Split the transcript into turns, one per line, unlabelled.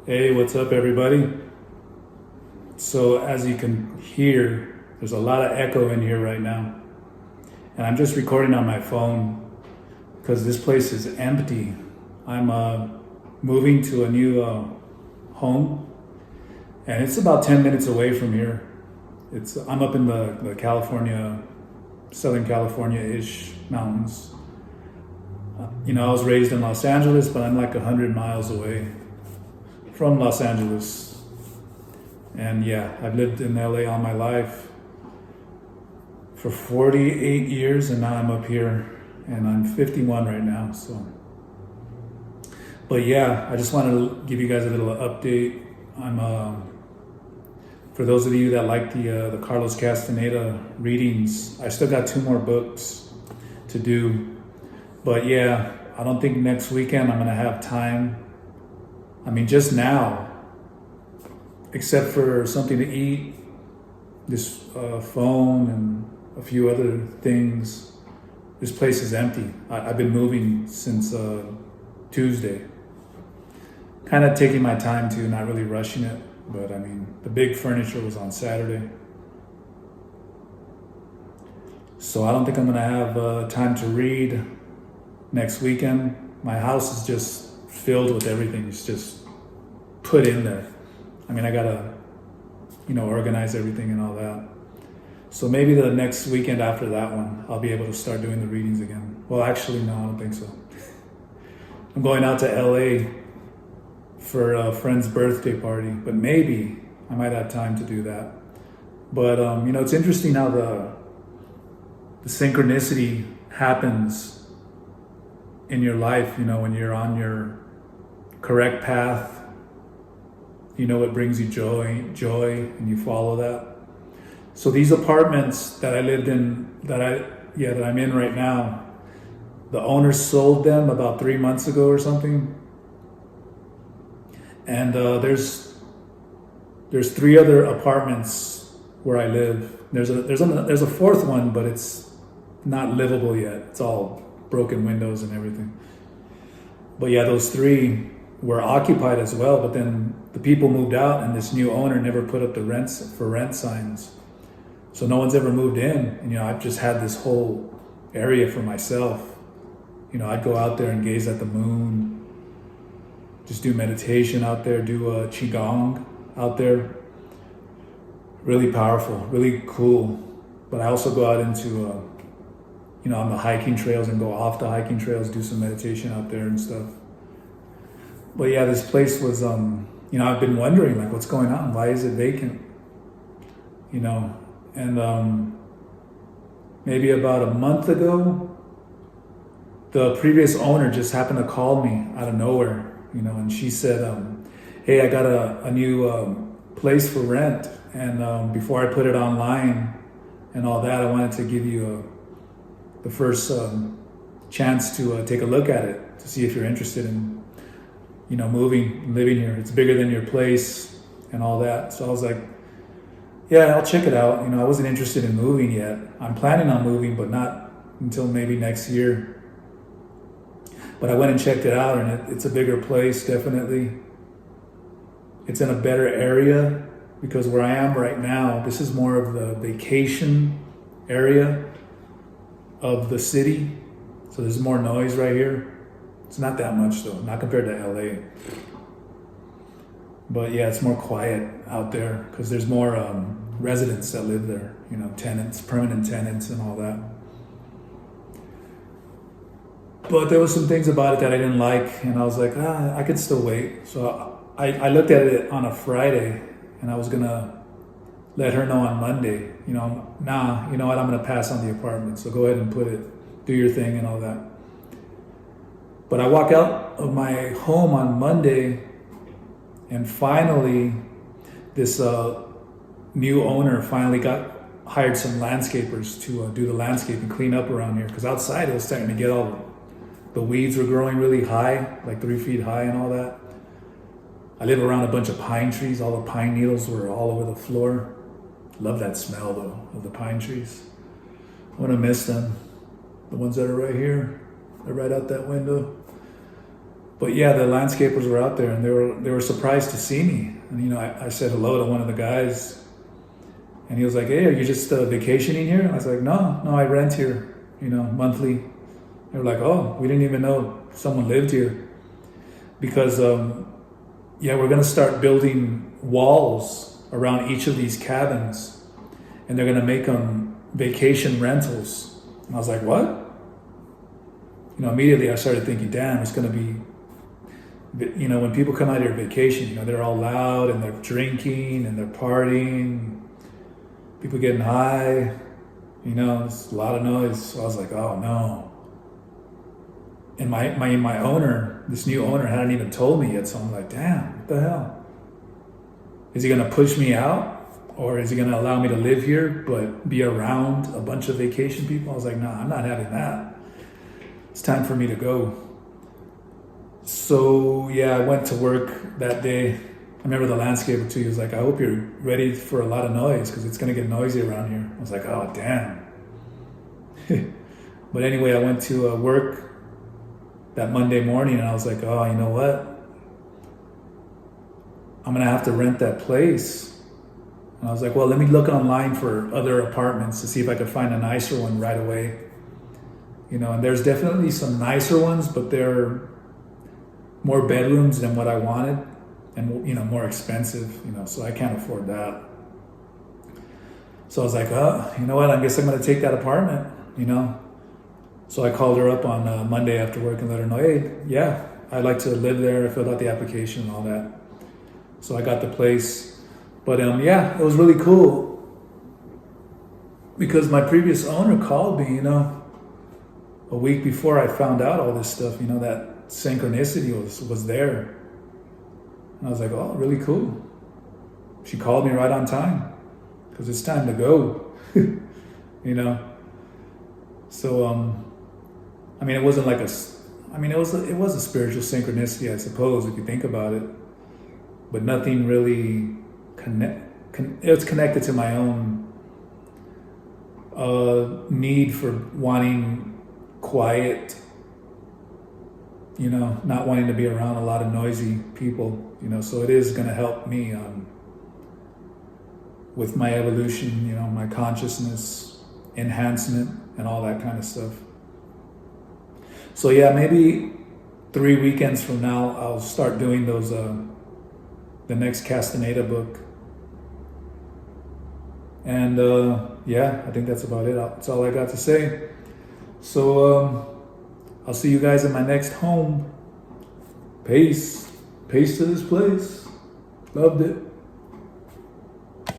Hey, what's up, everybody? So, as you can hear, there's a lot of echo in here right now. And I'm just recording on my phone because this place is empty. I'm moving to a new home, and it's about 10 minutes away from here. I'm up in the California, Southern California-ish mountains. I was raised in Los Angeles, but I'm like 100 miles away from Los Angeles. And yeah, I've lived in LA all my life for 48 years, and now I'm up here, and I'm 51 right now. But yeah, I just wanted to give you guys a little update. For those of you that like the Carlos Castaneda readings, I still got 2 more books to do. But yeah, I don't think next weekend I'm gonna have time. I mean, just now, except for something to eat, this phone and a few other things, this place is empty. I've been moving since Tuesday. Kind of taking my time too, not really rushing it. But I mean, the big furniture was on Saturday. So I don't think I'm gonna have time to read next weekend. My house is just filled with everything. It's just put in there. I mean, I gotta, organize everything and all that. So maybe the next weekend after that one, I'll be able to start doing the readings again. Well, actually, no, I don't think so. I'm going out to LA for a friend's birthday party, but maybe I might have time to do that. But, it's interesting how the synchronicity happens in your life, when you're on your correct path. It brings you joy, and you follow that. So these apartments that I lived in, that I'm in right now, the owners sold them about 3 months ago or something. And there's 3 other apartments where I live. There's a 4th one, but it's not livable yet. It's all broken windows and everything. But yeah, those 3 were occupied as well, but then the people moved out, and this new owner never put up the rent signs. So no one's ever moved in, and I've just had this whole area for myself. I'd go out there and gaze at the moon, just do meditation out there, do a qigong out there. Really powerful, really cool. But I also go out into on the hiking trails and go off the hiking trails, do some meditation out there and stuff. But yeah, this place was, I've been wondering, like, what's going on? Why is it vacant? And maybe about a month ago, the previous owner just happened to call me out of nowhere, and she said, hey, I got a new place for rent. And before I put it online and all that, I wanted to give you the first chance to take a look at it, to see if you're interested in moving, living here. It's bigger than your place and all that. So I was like, yeah, I'll check it out. I wasn't interested in moving yet. I'm planning on moving, but not until maybe next year. But I went and checked it out, and it's a bigger place, definitely. It's in a better area, because where I am right now, this is more of the vacation area of the city. So there's more noise right here. It's not that much though, not compared to LA. But yeah, it's more quiet out there because there's more residents that live there, tenants, permanent tenants and all that. But there was some things about it that I didn't like, and I was like, I could still wait. So I looked at it on a Friday, and I was gonna let her know on Monday, you know what, I'm gonna pass on the apartment. So go ahead and do your thing and all that. But I walk out of my home on Monday, and finally, this new owner finally hired some landscapers to do the landscaping, clean up around here. Because outside it was starting to get the weeds were growing really high, like 3 feet high and all that. I live around a bunch of pine trees. All the pine needles were all over the floor. Love that smell though, of the pine trees. I'm gonna miss them. The ones that are right here, they're right out that window. But yeah, the landscapers were out there, and they were surprised to see me. And I said hello to one of the guys, and he was like, "Hey, are you just vacationing here?" I was like, "No, I rent here, monthly." They were like, "Oh, we didn't even know someone lived here," because yeah, we're gonna start building walls around each of these cabins, and they're gonna make them vacation rentals. And I was like, "What?" Immediately I started thinking, "Damn, it's gonna be." When people come out here vacation, they're all loud and they're drinking and they're partying, people getting high, it's a lot of noise. So I was like, oh no. And my owner, this new owner, hadn't even told me yet. So I'm like, damn, what the hell? Is he gonna push me out? Or is he gonna allow me to live here but be around a bunch of vacation people? I was like, nah, I'm not having that. It's time for me to go. So yeah, I went to work that day. I remember the landscaper too. He was like, "I hope you're ready for a lot of noise because it's gonna get noisy around here." I was like, "Oh damn." But anyway, I went to work that Monday morning, and I was like, "Oh, you know what? I'm gonna have to rent that place." And I was like, "Well, let me look online for other apartments to see if I could find a nicer one right away." And there's definitely some nicer ones, but they're more bedrooms than what I wanted, and more expensive, so I can't afford that. So I was like, oh, you know what, I guess I'm gonna take that apartment, So I called her up on Monday after work and let her know, hey, yeah, I'd like to live there. I filled out the application and all that. So I got the place. But yeah, it was really cool because my previous owner called me, a week before I found out all this stuff, that Synchronicity was there. And I was like, oh, really cool. She called me right on time because it's time to go, So, it wasn't like it was a spiritual synchronicity, I suppose, if you think about it, but nothing really it's connected to my own need for wanting quiet, not wanting to be around a lot of noisy people, so it is going to help me with my evolution, my consciousness enhancement and all that kind of stuff. So yeah, maybe 3 weekends from now, I'll start doing those, the next Castaneda book. And yeah, I think that's about it. That's all I got to say. So I'll see you guys in my next home. Peace. Peace to this place. Loved it.